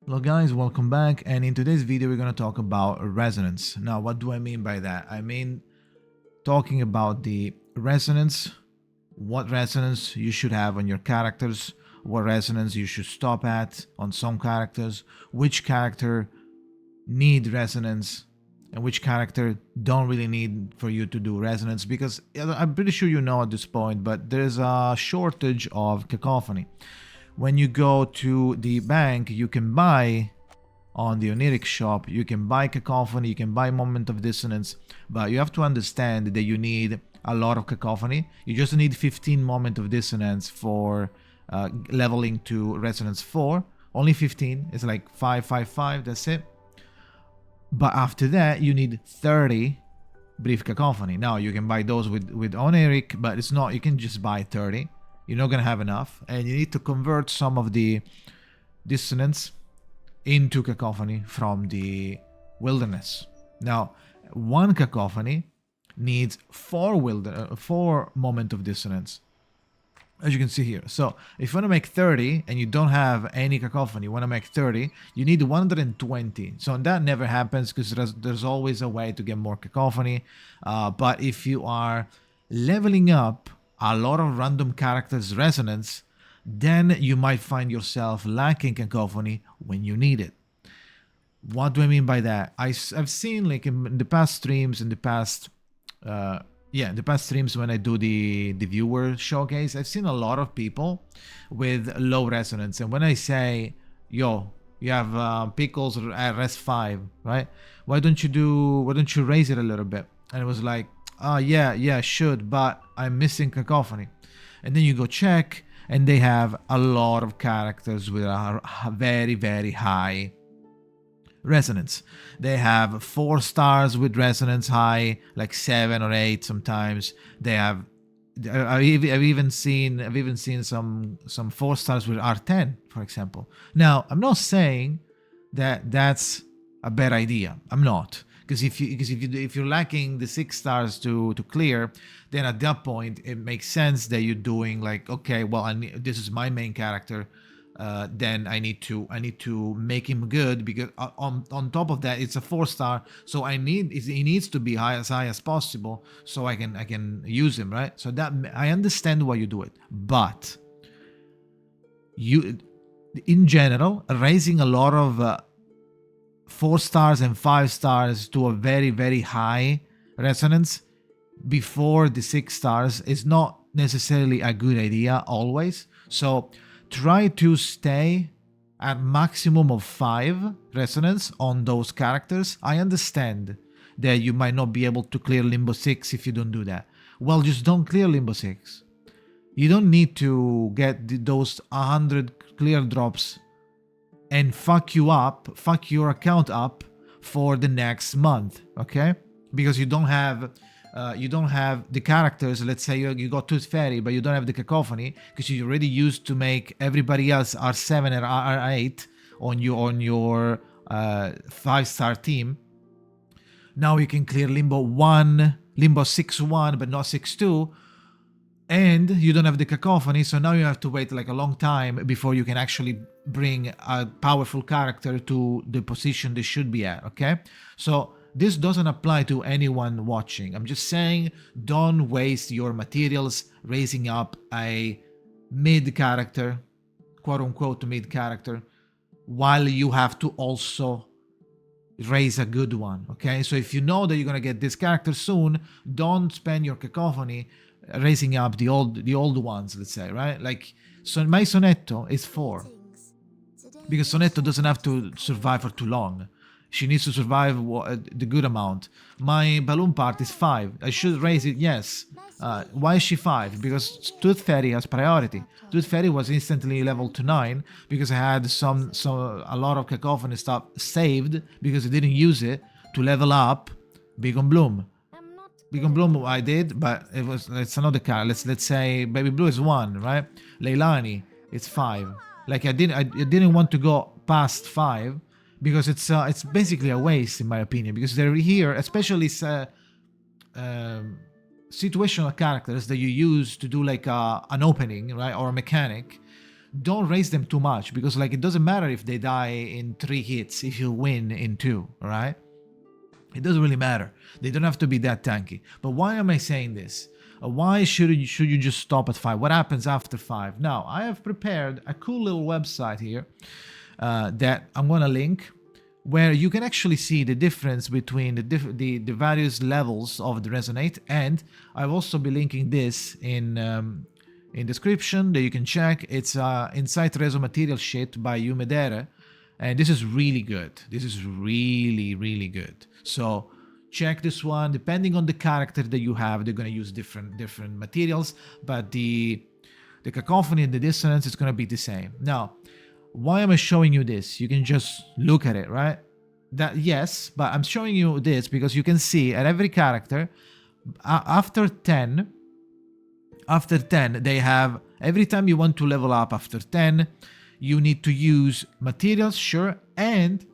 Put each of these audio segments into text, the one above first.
Hello guys, welcome back, and in today's video we're going to talk about resonance. Now what do I mean by that? I mean talking about the resonance, what resonance you should have on your characters, what resonance you should stop at on some characters, which character need resonance and which character don't really need for you to do resonance, because I'm pretty sure you know at this point, but there's a shortage of cacophony. When you go to the bank, you can buy on the oniric shop, you can buy cacophony, you can buy moment of dissonance, but you have to understand that you need a lot of cacophony. You just need 15 moment of dissonance for leveling to resonance 4. Only 15. It's like 555, that's it. But after that, you need 30 brief cacophony. Now you can buy those with oniric, but it's not, you can just buy 30. You're not gonna have enough, and you need to convert some of the dissonance into cacophony from the wilderness. Now, one cacophony needs 4 moment of dissonance, as you can see here. So if you want to make 30 and you don't have any cacophony, you want to make 30, you need 120. So that never happens because there's always a way to get more cacophony. But if you are leveling up a lot of random characters' resonance, then you might find yourself lacking cacophony when you need it. What do I mean by that? I've seen, like, in the past streams, in the past streams when I do the viewer showcase, I've seen a lot of people with low resonance. And when I say, yo, you have pickles at res 5, right? Why don't you raise it a little bit? And it was like, yeah, I should, but I'm missing cacophony. And then you go check, and they have a lot of characters with a very, very high resonance. They have 4 stars with resonance high, like 7 or 8 sometimes. They have, I've even seen some 4 stars with R10, for example. Now, I'm not saying that that's a bad idea. I'm not. Because if you're lacking the 6 stars to clear, then at that point it makes sense that you're doing like, okay, well, this is my main character, then I need to make him good, because on top of that it's a 4 star, so he needs to be as high as possible, so I can use him, right? So that, I understand why you do it, but you, in general, raising a lot of 4 stars and 5 stars to a very, very high resonance before the 6 stars is not necessarily a good idea always. So try to stay at maximum of 5 resonance on those characters. I understand that you might not be able to clear Limbo 6 if you don't do that. Well, just don't clear Limbo 6. You don't need to get those 100 clear drops and fuck your account up for the next month, okay? Because you don't have the characters. Let's say you got Tooth Fairy, but you don't have the cacophony because you already used to make everybody else R7 or R8 on your 5-star team. Now you can clear Limbo 1, Limbo 6-1, but not 6-2. And you don't have the cacophony, so now you have to wait like a long time before you can actually bring a powerful character to the position they should be at, okay? So this doesn't apply to anyone watching. I'm just saying, don't waste your materials raising up a mid character, quote unquote mid character, while you have to also raise a good one, okay? So if you know that you're gonna get this character soon, don't spend your cacophony raising up the old ones, let's say, right? Like, so my Sonetto is 4 because Sonetto doesn't have to survive for too long. She needs to survive the good amount. My Balloon Part is 5. I should raise it, yes. Why is she 5? Because Tooth Fairy has priority. Tooth Fairy was instantly leveled to 9 because I had a lot of cacophony stuff saved because I didn't use it to level up Big on Bloom. Big on Bloom I did, but it's another card. Let's say Baby Blue is 1, right? Leilani, it's 5. Like I didn't want to go past 5 because it's basically a waste in my opinion, because they're here, especially situational characters that you use to do like an opening, right, or a mechanic. don't raise them too much, because like it doesn't matter if they die in 3 hits if you win in 2, all right? It doesn't really matter. They don't have to be that tanky. But why am I saying this? Why should you just stop at 5? What happens after 5? Now, I have prepared a cool little website here that I'm gonna link, where you can actually see the difference between the various levels of the resonate, and I'll also be linking this in description that you can check. It's Insight Reso Material Sheet by Umedere, and this is really good. This is really, really good. So check this one. Depending on the character that you have, they're going to use different materials, but the cacophony and the dissonance is going to be the same. Now, why am I showing you this? You can just look at it, right? Yes, but I'm showing you this because you can see at every character, after 10, they have, every time you want to level up after 10, you need to use materials, sure, and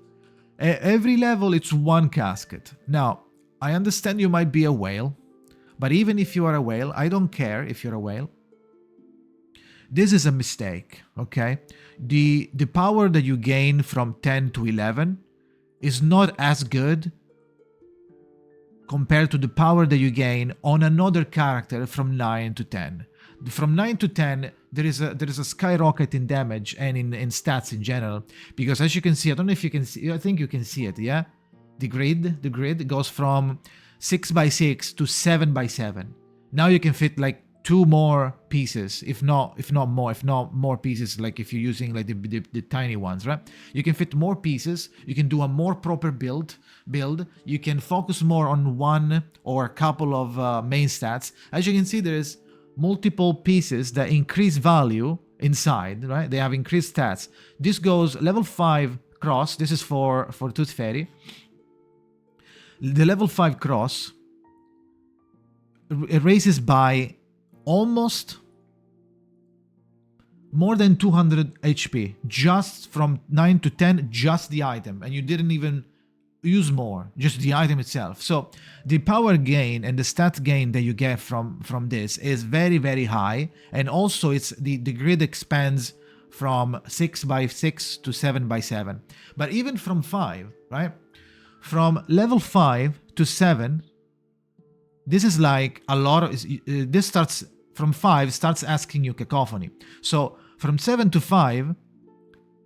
every level it's 1 casket. Now, I understand you might be a whale, but even if you are a whale, I don't care if you're a whale. This is a mistake, okay? The power that you gain from 10 to 11 is not as good compared to the power that you gain on another character from 9 to 10. From 9 to 10, there is a skyrocket in damage and in stats in general, because as you can see, I don't know if you can see, I think you can see it, yeah? The grid goes from 6x6 to 7x7. Now you can fit like 2 more pieces, if not more pieces, like if you're using like the tiny ones, right? You can fit more pieces, you can do a more proper build, you can focus more on one or a couple of main stats. As you can see, there's multiple pieces that increase value inside, right? They have increased stats. This goes level 5 cross, this is for Tooth Fairy. The level 5 cross, it raises by almost more than 200 HP just from 9 to 10, just the item, and you didn't even use more, just the item itself. So the power gain and the stat gain that you get from this is very, very high, and also it's the grid expands from 6x6 to 7x7. But even from 5, right, from level 5 to 7, this is like a lot of this starts from 5, starts asking you cacophony. So from 7 to 5,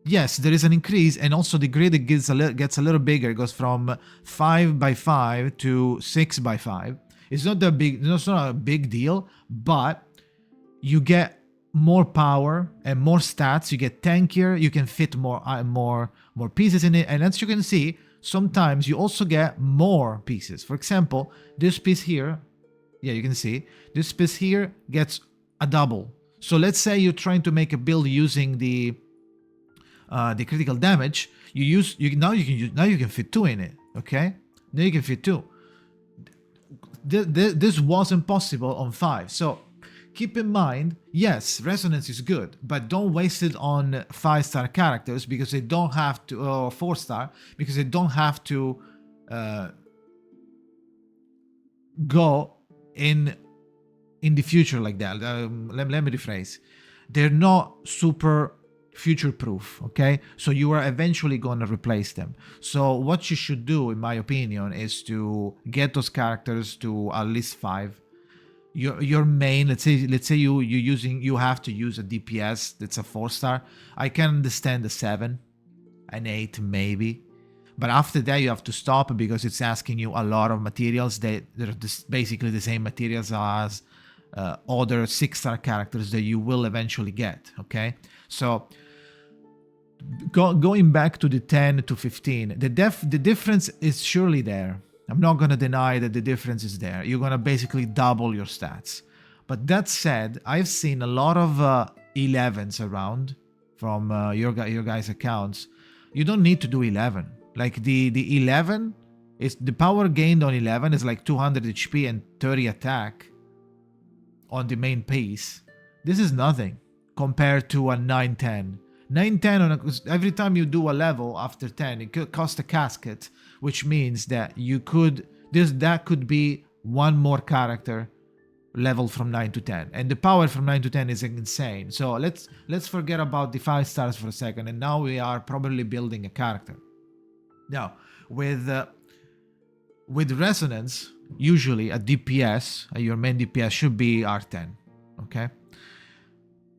yes, there is an increase, and also the grid gets a little bigger. It goes from 5x5 to 6x5. It's not that big. It's not a big deal, but you get more power and more stats. You get tankier. You can fit more pieces in it, and as you can see, sometimes you also get more pieces. For example, this piece here, yeah, you can see this piece here gets a double. So let's say you're trying to make a build using the critical damage. Now you can fit 2 in it. Okay, now you can fit 2. This wasn't possible on 5. So keep in mind, yes, resonance is good, but don't waste it on 5-star characters, because they don't have to, or 4-star, because they don't have to go in the future like that. Let me rephrase. They're not super future proof, okay? So you are eventually going to replace them. So what you should do, in my opinion, is to get those characters to at least 5. Your main, let's say you have to use a DPS that's a 4-star. I can understand the 7, an 8 maybe, but after that you have to stop, because it's asking you a lot of materials that they're basically the same materials as other 6-star characters that you will eventually get. Okay, so going back to the 10 to 15, the difference is surely there. I'm not going to deny that the difference is there. You're going to basically double your stats. But that said, I've seen a lot of 11s around from your guys' accounts. You don't need to do 11. Like the 11, is the power gained on 11 is like 200 HP and 30 attack on the main piece. This is nothing compared to a 9-10. 9-10 every time you do a level after 10, it could cost a casket, which means that that could be one more character level from 9 to 10, and the power from 9 to 10 is insane. So let's forget about the 5 stars for a second, and now we are probably building a character. Now with resonance, usually a DPS, your main DPS should be R10, okay?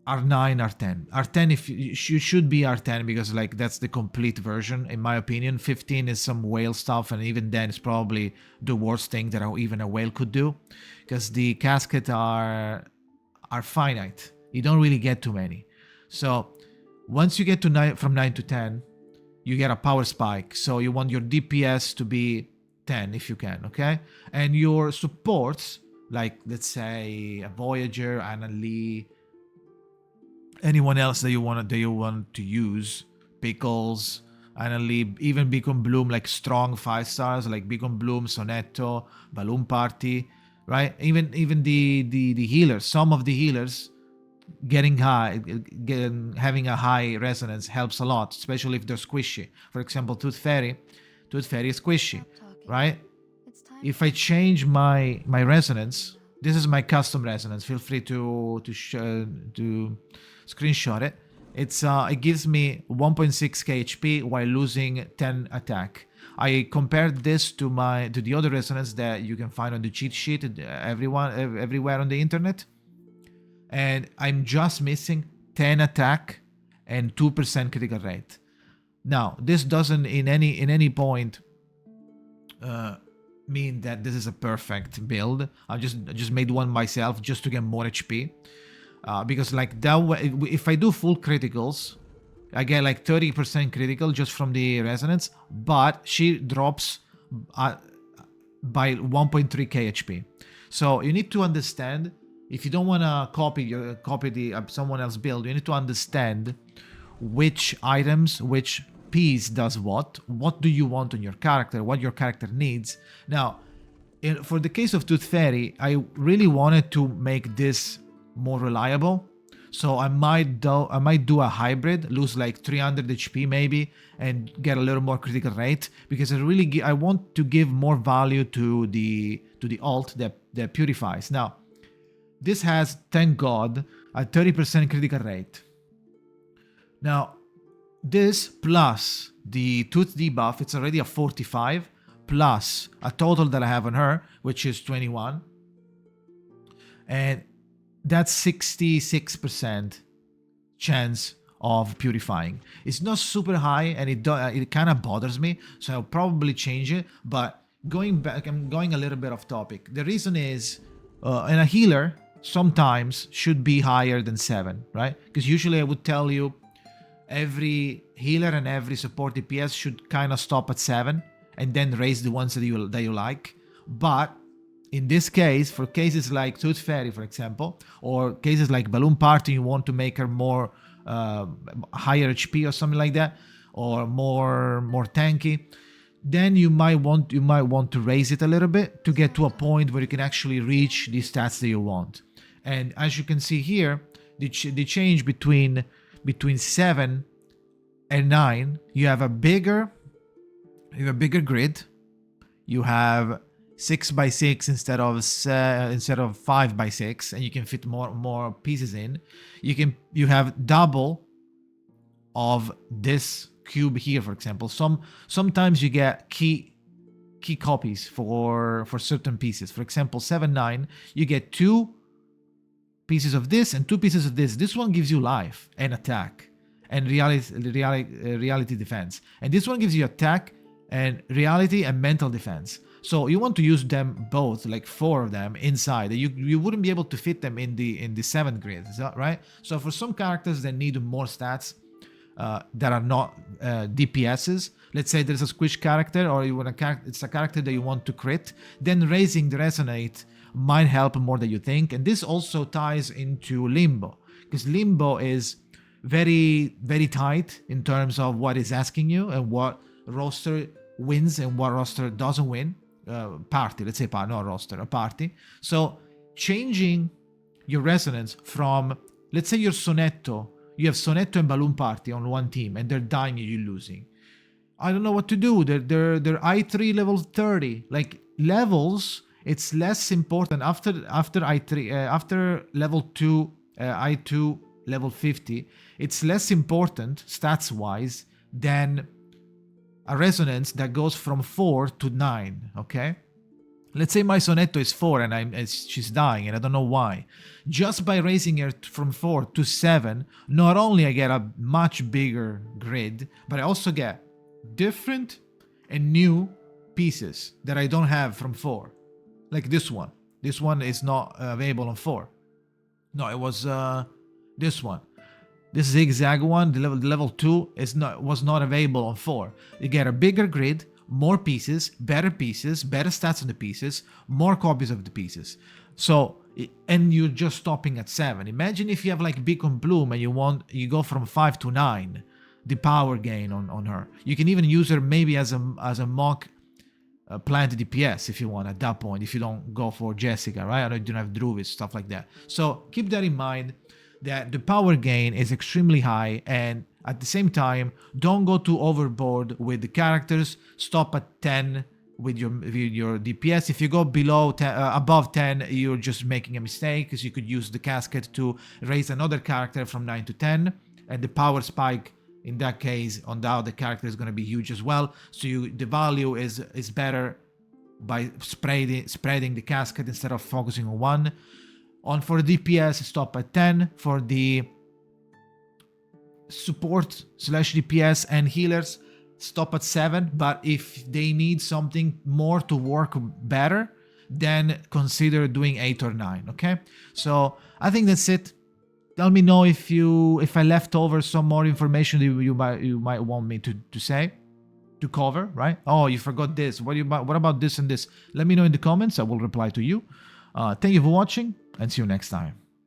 R9, R10. R10, if you should be R10 because like that's the complete version, in my opinion. 15 is some whale stuff, and even then it's probably the worst thing that even a whale could do, because the caskets are finite. You don't really get too many. So once you get to from 9 to 10, you get a power spike. So you want your DPS to be 10 if you can, okay? And your supports, like let's say a Voyager, Anna Lee, anyone else that you want to use, Pickles, Anna Lee, even Beacon Bloom, like strong 5 stars, like Beacon Bloom, Sonetto, Balloon Party, right? Even the healers, some of the healers having a high resonance helps a lot, especially if they're squishy. For example, Tooth Fairy is squishy, right? If I change my resonance, this is my custom resonance. Feel free to screenshot it. It gives me 1.6k HP while losing 10 attack. I compared this to the other resonance that you can find on the cheat sheet everywhere on the internet, and I'm just missing 10 attack and 2% critical rate. Now, this doesn't in any point mean that this is a perfect build. I just made one myself just to get more HP, because like that way, if I do full criticals, I get like 30% critical just from the resonance, but she drops by 1.3k HP. So you need to understand, if you don't want to copy the someone else build, you need to understand which items, which piece does what do you want on your character, what your character needs. Now, for the case of Tooth Fairy, I really wanted to make this more reliable, so I might do a hybrid, lose like 300 HP maybe, and get a little more critical rate, because I want to give more value to the alt that purifies. Now, this has, thank God, a 30% critical rate. Now, this plus the tooth debuff, it's already a 45, plus a total that I have on her, which is 21. And that's 66% chance of purifying. It's not super high, and it kind of bothers me, so I'll probably change it. But going back, I'm going a little bit off topic. The reason is, and a healer sometimes should be higher than 7, right? Because usually I would tell you every healer and every support DPS should kind of stop at 7 and then raise the ones that you like. But in this case, for cases like Tooth Fairy, for example, or cases like Balloon Party, you want to make her more higher HP or something like that, or more tanky, then you might want to raise it a little bit to get to a point where you can actually reach the stats that you want. And as you can see here, the change between 7 and 9, you have a bigger grid. You have 6x6 instead of 5x6, and you can fit more pieces in. You have double of this cube here, for example. Sometimes you get key copies for certain pieces. For example, 7-9, you get 2 pieces of this and 2 pieces of this. This one gives you life and attack and reality defense, and this one gives you attack and reality and mental defense. So you want to use them both, like 4 of them inside. You wouldn't be able to fit them in the 7 grid, is that right? So for some characters that need more stats that are not DPSs, let's say there's a squish character, or it's a character that you want to crit, then raising the resonate might help more than you think. And this also ties into Limbo, because Limbo is very, very tight in terms of what is asking you and what roster wins and what roster doesn't win. Party, let's say not roster, a party. So changing your resonance from, let's say you're Sonetto, you have Sonetto and Balloon Party on one team, and they're dying and you're losing. I don't know what to do. They're I3 level 30. Like, levels it's less important after I3 after level 2 I2 level 50. It's less important stats wise than a resonance that goes from 4 to 9. Okay, let's say my Sonetto is 4 and she's dying and I don't know why. Just by raising her from 4 to 7, not only I get a much bigger grid, but I also get different and new pieces that I don't have from 4. Like this one. This one is not available on 4. No, it was this one. This zigzag one, the level 2, was not available on 4. You get a bigger grid, more pieces, better stats on the pieces, more copies of the pieces. So, and you're just stopping at 7. Imagine if you have like Beacon Bloom and you go from 5 to 9, the power gain on her. You can even use her maybe as a mock plant DPS if you want at that point, if you don't go for Jessica, right? Or you don't have Druid, stuff like that. So keep that in mind, that the power gain is extremely high, and at the same time, don't go too overboard with the characters. Stop at 10 with your DPS. If you go below 10, above 10, you're just making a mistake, because you could use the casket to raise another character from 9 to 10, and the power spike in that case on the other character is going to be huge as well. So the value is better by spreading the casket instead of focusing on one. For DPS, stop at 10. For the support / DPS and healers, stop at 7. But if they need something more to work better, then consider doing 8 or 9. Okay, so I think that's it. Tell me know if I left over some more information that you might want me to say, to cover, right? Oh, you forgot this. What about this and this? Let me know in the comments. I will reply to you. Thank you for watching, and see you next time.